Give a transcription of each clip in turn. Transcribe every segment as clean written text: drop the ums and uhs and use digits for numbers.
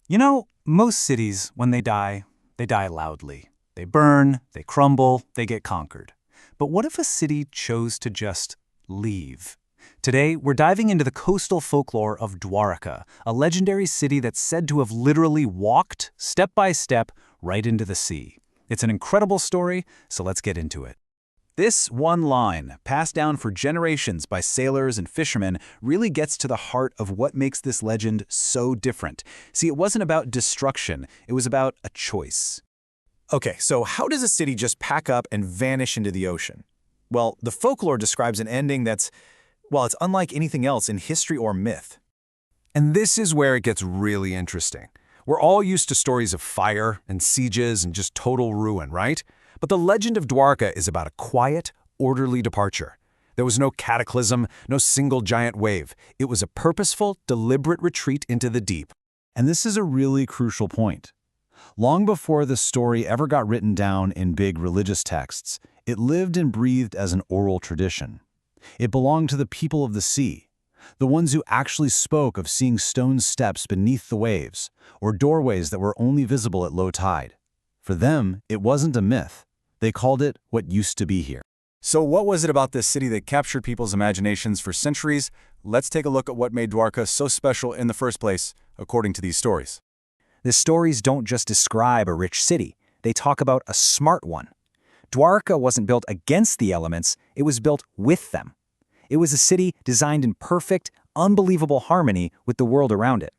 You know, most cities, when they die loudly. They burn, they crumble, they get conquered. But what if a city chose to just leave? Today, we're diving into the coastal folklore of Dwaraka, a legendary city that's said to have literally walked, step by step, right into the sea. It's an incredible story, so let's get into it. This one line, passed down for generations by sailors and fishermen, really gets to the heart of what makes this legend so different. See, it wasn't about destruction, it was about a choice. Okay, so how does a city just pack up and vanish into the ocean? Well, the folklore describes an ending that's, well, it's unlike anything else in history or myth. And this is where it gets really interesting. We're all used to stories of fire and sieges and just total ruin, right? But the legend of Dwarka is about a quiet, orderly departure. There was no cataclysm, no single giant wave. It was a purposeful, deliberate retreat into the deep. And this is a really crucial point. Long before the story ever got written down in big religious texts, it lived and breathed as an oral tradition. It belonged to the people of the sea, the ones who actually spoke of seeing stone steps beneath the waves, or doorways that were only visible at low tide. For them, it wasn't a myth. They called it what used to be here. So what was it about this city that captured people's imaginations for centuries? Let's take a look at what made Dwarka so special in the first place, according to these stories. The stories don't just describe a rich city, they talk about a smart one. Dwarka wasn't built against the elements, it was built with them. It was a city designed in perfect, unbelievable harmony with the world around it.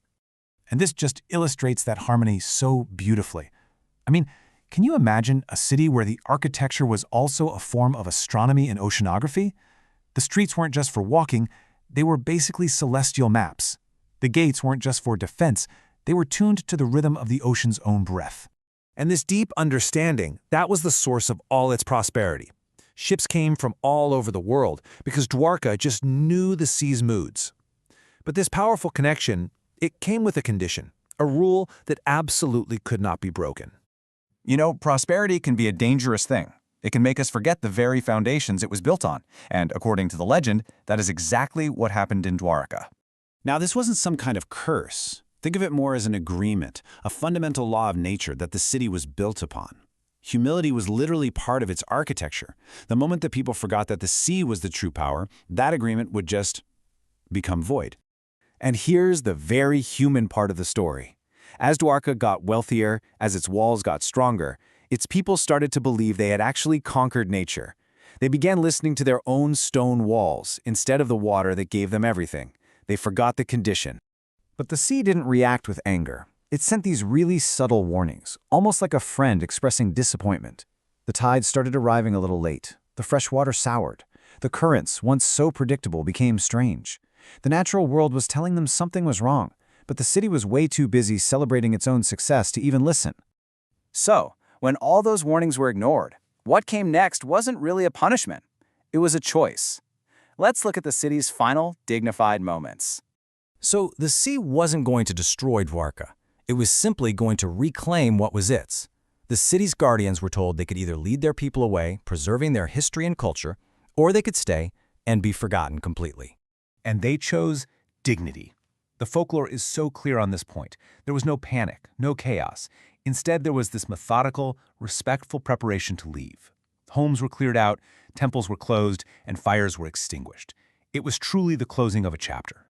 And this just illustrates that harmony so beautifully. I mean, can you imagine a city where the architecture was also a form of astronomy and oceanography? The streets weren't just for walking, they were basically celestial maps. The gates weren't just for defense, they were tuned to the rhythm of the ocean's own breath. And this deep understanding, that was the source of all its prosperity. Ships came from all over the world because Dwarka just knew the sea's moods. But this powerful connection, it came with a condition, a rule that absolutely could not be broken. You know, prosperity can be a dangerous thing. It can make us forget the very foundations it was built on. And according to the legend, that is exactly what happened in Dwaraka. Now, this wasn't some kind of curse. Think of it more as an agreement, a fundamental law of nature that the city was built upon. Humility was literally part of its architecture. The moment that people forgot that the sea was the true power, that agreement would just become void. And here's the very human part of the story. As Dwarka got wealthier, as its walls got stronger, its people started to believe they had actually conquered nature. They began listening to their own stone walls instead of the water that gave them everything. They forgot the condition. But the sea didn't react with anger. It sent these really subtle warnings, almost like a friend expressing disappointment. The tides started arriving a little late. The fresh water soured. The currents, once so predictable, became strange. The natural world was telling them something was wrong, but the city was way too busy celebrating its own success to even listen. So, when all those warnings were ignored, what came next wasn't really a punishment. It was a choice. Let's look at the city's final, dignified moments. So the sea wasn't going to destroy Dwarka. It was simply going to reclaim what was its. The city's guardians were told they could either lead their people away, preserving their history and culture, or they could stay and be forgotten completely. And they chose dignity. The folklore is so clear on this point. There was no panic, no chaos. Instead, there was this methodical, respectful preparation to leave. Homes were cleared out, temples were closed, and fires were extinguished. It was truly the closing of a chapter.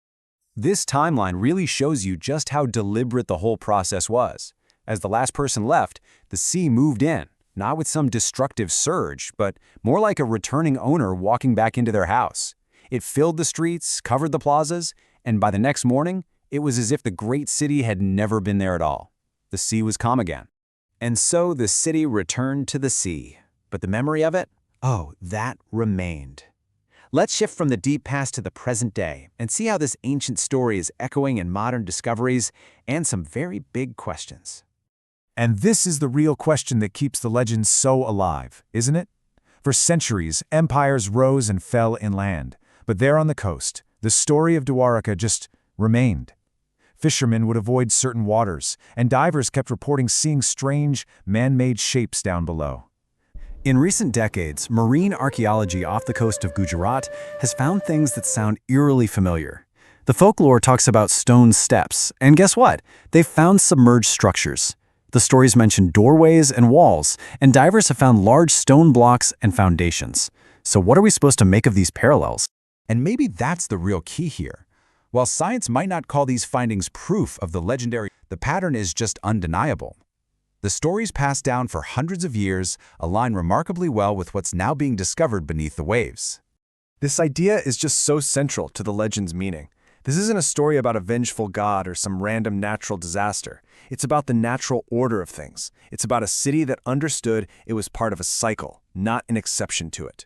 This timeline really shows you just how deliberate the whole process was. As the last person left, the sea moved in, not with some destructive surge, but more like a returning owner walking back into their house. It filled the streets, covered the plazas, and by the next morning, it was as if the great city had never been there at all. The sea was calm again. And so the city returned to the sea. But the memory of it? Oh, that remained. Let's shift from the deep past to the present day and see how this ancient story is echoing in modern discoveries and some very big questions. And this is the real question that keeps the legend so alive, isn't it? For centuries, empires rose and fell inland. But there on the coast, the story of Dwaraka just remained. Fishermen would avoid certain waters, and divers kept reporting seeing strange, man-made shapes down below. In recent decades, marine archaeology off the coast of Gujarat has found things that sound eerily familiar. The folklore talks about stone steps, and guess what? They found submerged structures. The stories mention doorways and walls, and divers have found large stone blocks and foundations. So what are we supposed to make of these parallels? And maybe that's the real key here. While science might not call these findings proof of the legendary, the pattern is just undeniable. The stories passed down for hundreds of years align remarkably well with what's now being discovered beneath the waves. This idea is just so central to the legend's meaning. This isn't a story about a vengeful god or some random natural disaster. It's about the natural order of things. It's about a city that understood it was part of a cycle, not an exception to it.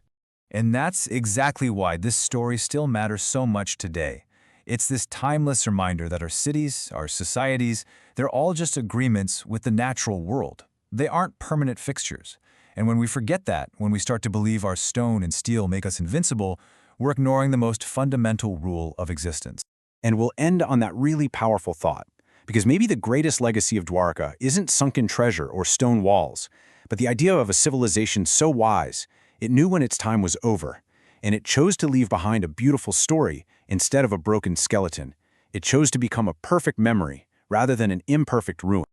And that's exactly why this story still matters so much today. It's this timeless reminder that our cities, our societies, they're all just agreements with the natural world. They aren't permanent fixtures. And when we forget that, when we start to believe our stone and steel make us invincible, we're ignoring the most fundamental rule of existence. And we'll end on that really powerful thought, because maybe the greatest legacy of Dwaraka isn't sunken treasure or stone walls, but the idea of a civilization so wise, it knew when its time was over, and it chose to leave behind a beautiful story instead of a broken skeleton. It chose to become a perfect memory rather than an imperfect ruin.